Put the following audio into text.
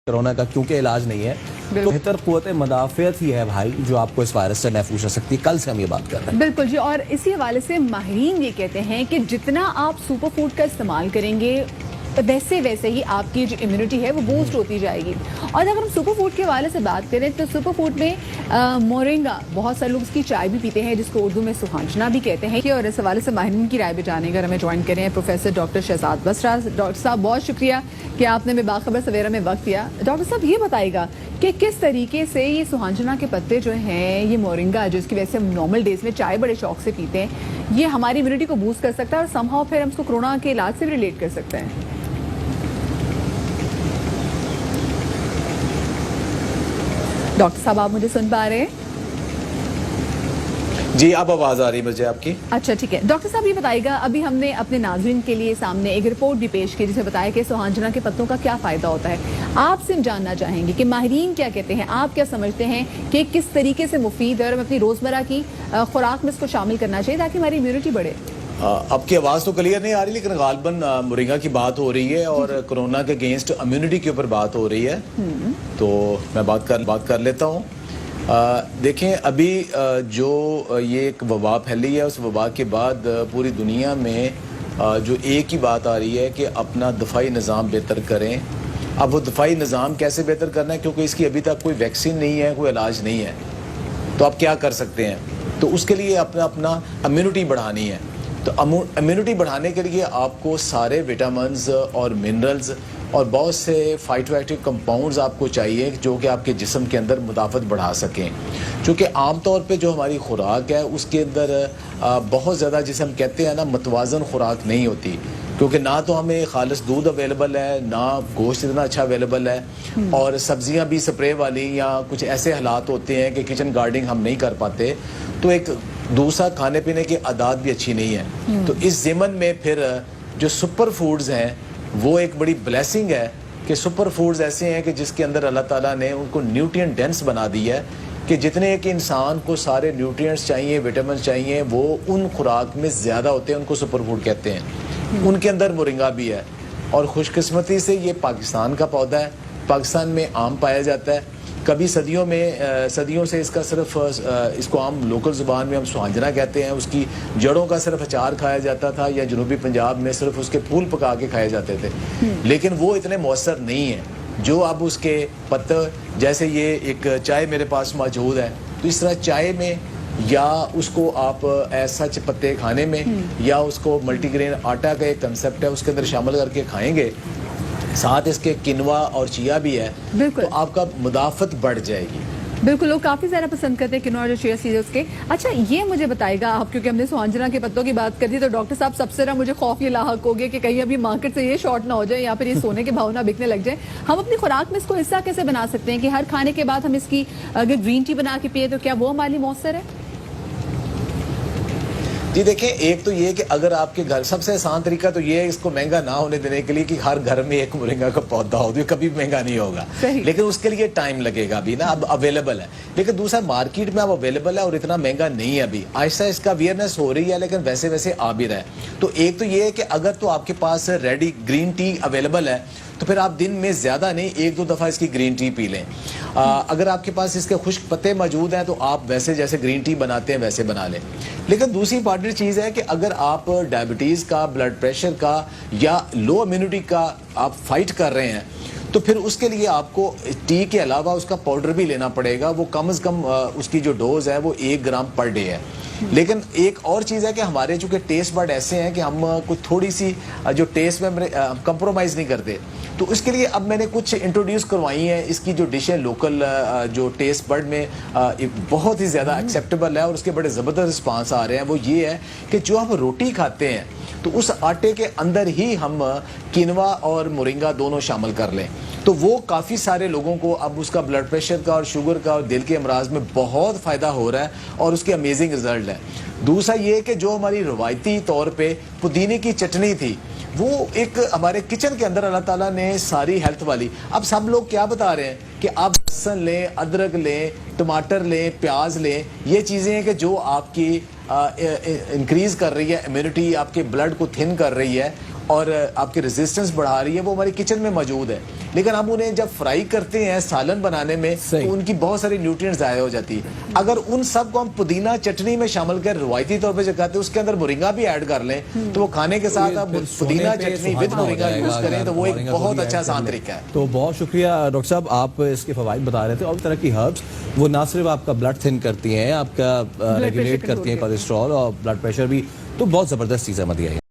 Corona का क्योंकि इलाज नहीं है तो बेहतर क़ुव्वत मदाफ़ियत ही है भाई जो आपको इस वायरस से महफूज रख सकती है। कल से हम ये बात कर रहे हैं। बिल्कुल जी। और इसी हवाले से माहिरीन ये कहते हैं कि जितना आप सुपर फूड का इस्तेमाल करेंगे वैसे वैसे ही आपकी जो इम्यूनिटी है वो बूस्ट होती जाएगी। और अगर हम सुपर फूड के हवाले से बात करें तो सुपर फूड में मोरिंगा, बहुत सारे लोग इसकी चाय भी पीते हैं जिसको उर्दू में सुहांजना भी कहते हैं। और इस हवाले से माहिरीन की राय भी जानेगा। हमें ज्वाइन करें professor doctor Shahzad Basra. Doctor साहब बहुत शुक्रिया कि आपने में बाखबर सवेरा में वक्त दिया। डॉक्टर साहब ये बताइएगा कि किस तरीके से ये सुहांजना के पत्ते जो हैं, ये मोरिंगा जिसकी वजह से हम नॉर्मल डेज में चाय बड़े शौक से पीते हैं, ये हमारी इम्यूनिटी को बूस्ट कर सकता है और समहाउ फिर हम इसको कोरोना के इलाज से भी रिलेट कर सकते हैं। डॉक्टर साहब आप मुझे सुन पा रहे हैं? जी, अब आवाज आ रही है मुझे आपकी। अच्छा ठीक है। डॉक्टर साहब ये बताइएगा, अभी हमने अपने नाज़रीन के लिए सामने एक रिपोर्ट भी पेश की जिसे बताया कि सुहांजना के पत्तों का क्या फ़ायदा होता है। आपसे हम जानना चाहेंगे कि माहिरीन क्या कहते हैं, आप क्या समझते हैं कि किस तरीके से मुफीद है और हमें अपनी रोज़मर्रा की खुराक में इसको शामिल करना चाहिए ताकि हमारी इम्यूनिटी बढ़े। आपकी आवाज़ तो क्लियर नहीं आ रही लेकिन गालबन मोरिंगा की बात हो रही है और कोरोना के अगेंस्ट इम्यूनिटी के ऊपर बात हो रही है। तो मैं बात कर लेता हूँ। देखें, अभी जो ये एक वबा फैली है, उस वबा के बाद पूरी दुनिया में जो एक ही बात आ रही है कि अपना दफाई निज़ाम बेहतर करें। अब वो दफाई निज़ाम कैसे बेहतर करना है, क्योंकि इसकी अभी तक कोई वैक्सीन नहीं है, कोई इलाज नहीं है। तो आप क्या कर सकते हैं? तो उसके लिए अपना इम्यूनिटी बढ़ानी है। तो इम्यूनिटी बढ़ाने के लिए आपको सारे विटामिन्स और मिनरल्स और बहुत से फाइटोएक्टिव कंपाउंड्स आपको चाहिए जो कि आपके जिस्म के अंदर मुदाफ़त बढ़ा सकें। क्योंकि आम तौर पे जो हमारी खुराक है उसके अंदर बहुत ज़्यादा, जिसे हम कहते हैं ना, मतवाज़न खुराक नहीं होती। क्योंकि ना तो हमें खालिस दूध अवेलेबल है, ना गोश्त इतना अच्छा अवेलेबल है, और सब्जियां भी स्प्रे वाली या कुछ ऐसे हालात होते हैं कि किचन गार्डनिंग हम नहीं कर पाते। तो एक दूसरा खाने पीने की आदत भी अच्छी नहीं है। तो इस ज़िमन में फिर जो सुपर फूड्स हैं वो एक बड़ी ब्लेसिंग है कि सुपर फूड्स ऐसे हैं कि जिसके अंदर अल्लाह ताला ने उनको न्यूट्रिएंट डेंस बना दी है कि जितने एक इंसान को सारे न्यूट्रिएंट्स चाहिए, विटामिन चाहिए, वो उन खुराक में ज़्यादा होते हैं। उनको सुपर फूड कहते हैं। उनके अंदर मोरिंगा भी है और खुशकिस्मती से ये पाकिस्तान का पौधा है, पाकिस्तान में आम पाया जाता है। कभी सदियों से इसका सिर्फ इसको आम लोकल ज़ुबान में हम सुहांजना कहते हैं। उसकी जड़ों का सिर्फ अचार खाया जाता था या जनूबी पंजाब में सिर्फ उसके फूल पका के खाए जाते थे, लेकिन वो इतने मौसर नहीं है जो अब उसके पत्ते। जैसे ये एक चाय मेरे पास मौजूद है, तो इस तरह चाय में या उसको आप ऐसा पत्ते खाने में या उसको मल्टीग्रेन आटा का एक कंसेप्ट है उसके अंदर शामिल करके खाएंगे, साथ इसके किनवा और चिया भी है, तो आपका मुदाफ़त बढ़ जाएगी। बिल्कुल, लोग काफ़ी ज़्यादा पसंद करते हैं किनवा और चिया सीड्स के। अच्छा ये मुझे बताएगा आप, क्योंकि हमने सुहांजना के पत्तों की बात कर दी, तो डॉक्टर साहब सबसे ज़्यादा मुझे खौफ ये लाहक हो गया कि कहीं अभी मार्केट से ये शॉर्ट ना हो जाए या फिर ये सोने के भाव ना बिकने लग जाए। हम अपनी खुराक में इसको हिस्सा कैसे बना सकते हैं कि हर खाने के बाद हम इसकी अगर ग्रीन टी बना के पिए तो क्या वो हमारी मौसर है? जी देखें, एक तो ये कि अगर आपके घर, सबसे आसान तरीका तो ये है इसको महंगा ना होने देने के लिए कि हर घर में एक मोरिंगा का पौधा हो, तो कभी महंगा नहीं होगा, लेकिन उसके लिए टाइम लगेगा अभी ना। अब अवेलेबल है, लेकिन दूसरा मार्केट में अब अवेलेबल है और इतना महंगा नहीं है अभी। आहिस्ता इसका अवेयरनेस हो रही है, लेकिन वैसे वैसे आ भी रहा है। तो एक तो ये है कि अगर तो आपके पास रेडी ग्रीन टी अवेलेबल है तो फिर आप दिन में ज़्यादा नहीं, 1-2 दफ़ा इसकी ग्रीन टी पी लें। अगर आपके पास इसके खुश्क पत्ते मौजूद हैं तो आप वैसे जैसे ग्रीन टी बनाते हैं वैसे बना लें। लेकिन दूसरी इंपॉर्टेंट चीज़ है कि अगर आप डायबिटीज़ का, ब्लड प्रेशर का या लो इम्यूनिटी का आप फाइट कर रहे हैं तो फिर उसके लिए आपको टी के अलावा उसका पाउडर भी लेना पड़ेगा। वो कम से कम उसकी जो डोज है वो 1 ग्राम पर डे है। लेकिन एक और चीज़ है कि हमारे चूँकि टेस्ट बड ऐसे हैं कि हम कुछ थोड़ी सी जो टेस्ट में कंप्रोमाइज़ नहीं करते, तो उसके लिए अब मैंने कुछ इंट्रोड्यूस करवाई हैं। इसकी जो डिश है लोकल, जो टेस्ट बड में बहुत ही ज़्यादा एक्सेप्टेबल है और उसके बड़े ज़बरदस्त रिस्पांस आ रहे हैं। वो ये है कि जो हम रोटी खाते हैं तो उस आटे के अंदर ही हम किनवा और मोरिंगा दोनों शामिल कर लें, तो वो काफ़ी सारे लोगों को अब उसका ब्लड प्रेशर का और शुगर का और दिल के अमराज में बहुत फ़ायदा हो रहा है और उसके अमेजिंग रिजल्ट है। दूसरा ये कि जो हमारी रवायती तौर पे पुदीने की चटनी थी, वो एक हमारे किचन के अंदर अल्लाह ताला ने सारी हेल्थ वाली, अब सब लोग क्या बता रहे हैं कि आप लहसुन लें, अदरक लें, टमाटर लें, प्याज लें। ये चीज़ें हैं कि जो आपकी इंक्रीज़ कर रही है इम्यूनिटी, आपके ब्लड को थिन कर रही है और आपकी रेजिस्टेंस बढ़ा रही है, वो हमारी किचन में मौजूद है। लेकिन हम उन्हें जब फ्राई करते हैं सालन बनाने में सही। तो उनकी बहुत सारी न्यूट्रिएंट्स ज़ाया हो जाती है। अगर उन सब को हम पुदीना चटनी में शामिल कर रवायती तौर पे जगाते उसके अंदर मोरिंगा भी ऐड कर लें तो वो खाने के साथ आप फिर पुदीना सोने पे चटनी विद सुहाना हो मोरिंगा जाएगा यूज करें अगर तो वो एक मोरिंगा बहुत थोड़ी अच्छा ऐड कर आसान लें। तरीका है। तो बहुत शुक्रिया डॉक्टर साहब, आप इसके फवाइद बता रहे थे। और तरह की हर्ब्स वो ना सिर्फ आपका ब्लड थिन करती हैं, आपका रेगुलेट pressure करती हैं control कोलेस्ट्रॉल और ब्लड प्रेशर भी, तो बहुत ज़बरदस्त चीज़ है मदिया।